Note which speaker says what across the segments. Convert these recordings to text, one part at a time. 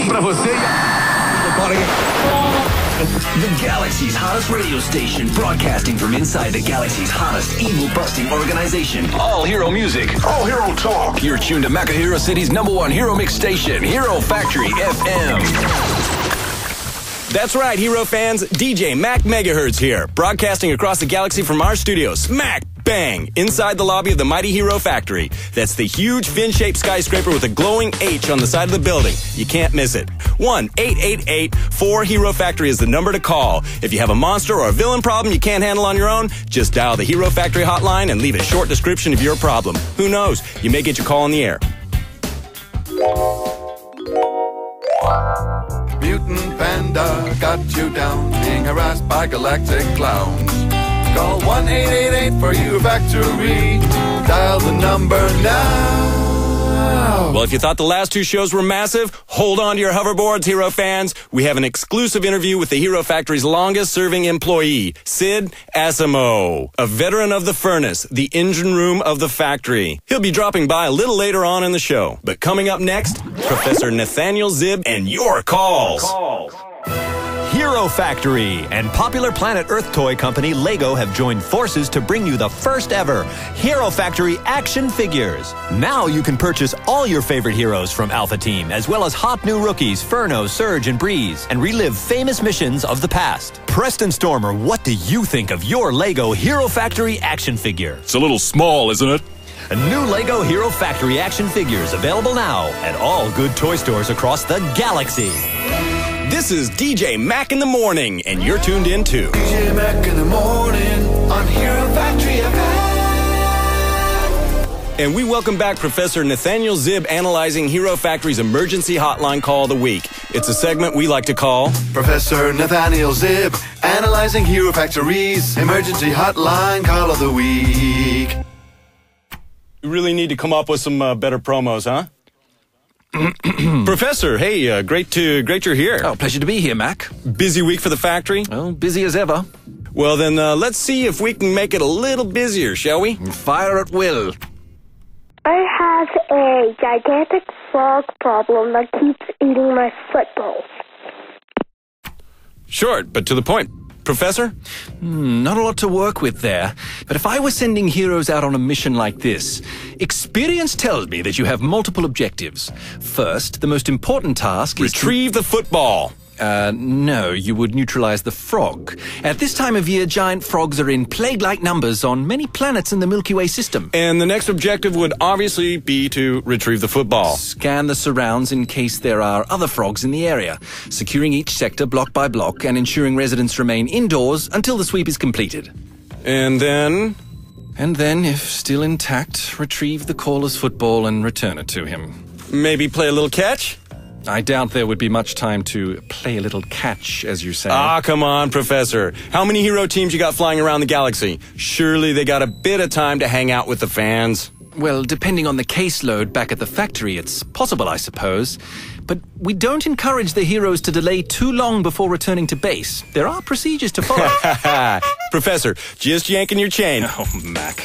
Speaker 1: Pra você.
Speaker 2: The Galaxy's hottest radio station, broadcasting from inside the Galaxy's hottest evil-busting organization. All hero music.
Speaker 1: All hero talk.
Speaker 2: You're tuned to Megahertz City's #1 hero mix station, Hero Factory FM.
Speaker 3: That's right, hero fans. DJ Mac Megahertz here, broadcasting across the galaxy from our studio, smack bang, inside the lobby of the mighty Hero Factory. That's the huge fin-shaped skyscraper with a glowing H on the side of the building. You can't miss it. 1-888-4-HERO Factory is the number to call. If you have a monster or a villain problem you can't handle on your own, just dial the Hero Factory hotline and leave a short description of your problem. Who knows? You may get your call on the air.
Speaker 4: Mutant Panda got you down, being harassed by galactic clowns. Call 1-888 for Hero Factory. Dial the number now.
Speaker 3: Well, if you thought the last two shows were massive, hold on to your hoverboards, Hero fans. We have an exclusive interview with the Hero Factory's longest-serving employee, Sid Asimo, a veteran of the furnace, the engine room of the factory. He'll be dropping by a little later on in the show. But coming up next, Professor Nathaniel Zib and your calls.
Speaker 5: Hero Factory and popular Planet Earth toy company LEGO have joined forces to bring you the first ever Hero Factory action figures. Now you can purchase all your favorite heroes from Alpha Team, as well as hot new rookies Furno, Surge, and Breeze, and relive famous missions of the past. Preston Stormer, what do you think of your LEGO Hero Factory action figure?
Speaker 6: It's a little small, isn't it?
Speaker 5: A new LEGO Hero Factory action figures available now at all good toy stores across the galaxy.
Speaker 3: This is DJ Mac in the Morning, and you're tuned in to
Speaker 4: DJ Mac in the Morning on Hero Factory FM.
Speaker 3: And we welcome back Professor Nathaniel Zib analyzing Hero Factory's emergency hotline call of the week. It's a segment we like to call
Speaker 4: Professor Nathaniel Zib analyzing Hero Factory's emergency hotline call of the week.
Speaker 3: We really need to come up with some better promos, huh? Professor, hey, great you're here.
Speaker 7: Oh, pleasure to be here, Mac.
Speaker 3: Busy week for the factory?
Speaker 7: Well, busy as ever.
Speaker 3: Well, then let's see if we can make it a little busier, shall we?
Speaker 7: Fire at will.
Speaker 8: I have a gigantic frog problem that keeps eating my footballs.
Speaker 3: Short, but to the point. Professor?
Speaker 7: Not a lot to work with there. But if I were sending heroes out on a mission like this, experience tells me that you have multiple objectives. First, the most important task is
Speaker 3: retrieve the football.
Speaker 7: No, you would neutralize the frog. At this time of year, giant frogs are in plague-like numbers on many planets in the Milky Way system.
Speaker 3: And the next objective would obviously be to retrieve the football.
Speaker 7: Scan the surrounds in case there are other frogs in the area, securing each sector block by block and ensuring residents remain indoors until the sweep is completed.
Speaker 3: And then?
Speaker 7: And then, if still intact, retrieve the caller's football and return it to him.
Speaker 3: Maybe play a little catch?
Speaker 7: I doubt there would be much time to play a little catch, as you say.
Speaker 3: Ah, come on, Professor. How many hero teams you got flying around the galaxy? Surely they got a bit of time to hang out with the fans.
Speaker 7: Well, depending on the caseload back at the factory, it's possible, I suppose. But we don't encourage the heroes to delay too long before returning to base. There are procedures to follow.
Speaker 3: Professor, just yanking your chain.
Speaker 7: Oh, Mac.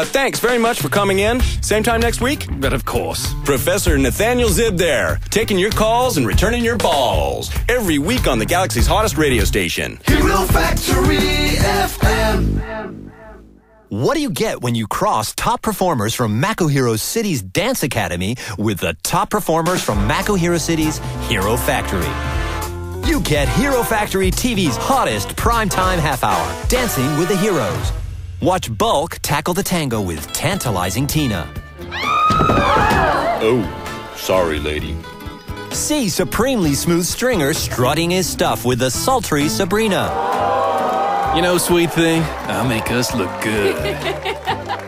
Speaker 3: Thanks very much for coming in. Same time next week?
Speaker 7: But of course.
Speaker 3: Professor Nathaniel Zib there, taking your calls and returning your balls. Every week on the galaxy's hottest radio station.
Speaker 4: Hero Factory FM.
Speaker 5: What do you get when you cross top performers from Mako Hero City's Dance Academy with the top performers from Mako Hero City's Hero Factory? You get Hero Factory TV's hottest primetime half-hour, Dancing with the Heroes. Watch Bulk tackle the tango with tantalizing Tina.
Speaker 6: Oh, sorry, lady.
Speaker 5: See Supremely Smooth Stringer strutting his stuff with the sultry Sabrina.
Speaker 7: You know, sweet thing, I'll make us look good.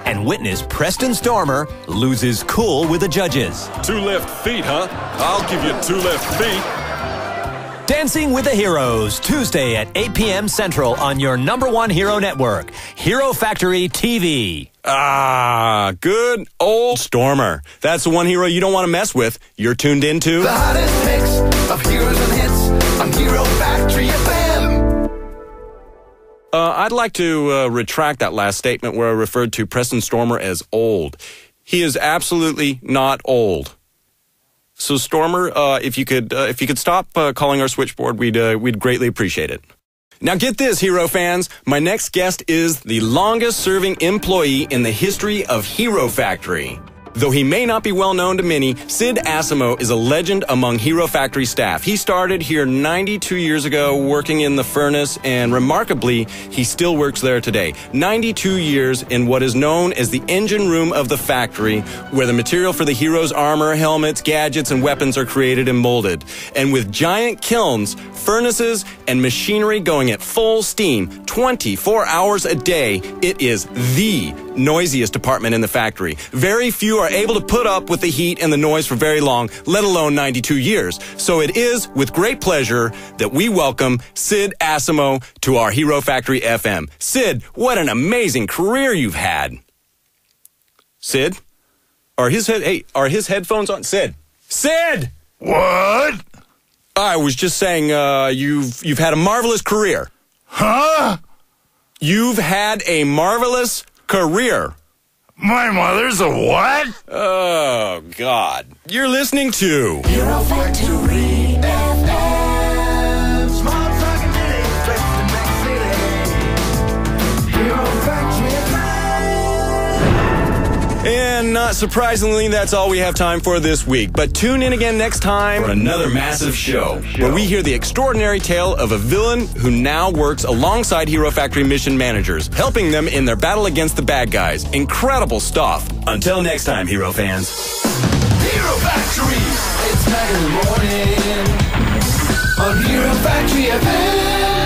Speaker 5: And witness Preston Stormer lose his cool with the judges.
Speaker 6: 2 left feet, huh? I'll give you 2 left feet.
Speaker 5: Dancing with the Heroes, Tuesday at 8 p.m. Central on your #1 hero network, Hero Factory TV.
Speaker 3: Ah, good old Stormer. That's the one hero you don't want to mess with. You're tuned into
Speaker 4: the hottest mix of heroes and hits on Hero Factory FM.
Speaker 3: I'd like to retract that last statement where I referred to Preston Stormer as old. He is absolutely not old. So Stormer, if you could stop calling our switchboard, we'd greatly appreciate it. Now get this, Hero fans. My next guest is the longest-serving employee in the history of Hero Factory. Though he may not be well known to many, Sid Asimo is a legend among Hero Factory staff. He started here 92 years ago working in the furnace, and remarkably, he still works there today. 92 years in what is known as the engine room of the factory, where the material for the heroes' armor, helmets, gadgets, and weapons are created and molded. And with giant kilns, furnaces, and machinery going at full steam 24 hours a day, it is the noisiest department in the factory. Very few are able to put up with the heat and the noise for very long, let alone 92 years. So it is with great pleasure that we welcome Sid Asimo to our Hero Factory FM. Sid, what an amazing career you've had. Sid? Are his headphones on? Sid? Sid!
Speaker 1: What?
Speaker 3: I was just saying, you've had a marvelous career.
Speaker 1: Huh?
Speaker 3: You've had a marvelous career.
Speaker 1: My mother's a what?
Speaker 3: Oh, God. You're listening to
Speaker 2: Hero Factory FM.
Speaker 1: Small talking minutes, straight to the next city. Hero Factory FM.
Speaker 3: And not surprisingly, that's all we have time for this week. But tune in again next time
Speaker 2: For another massive show.
Speaker 3: where we hear the extraordinary tale of a villain who now works alongside Hero Factory mission managers, helping them in their battle against the bad guys. Incredible stuff.
Speaker 2: Until next time, Hero fans. Hero Factory! It's Mac in the morning on Hero Factory FM.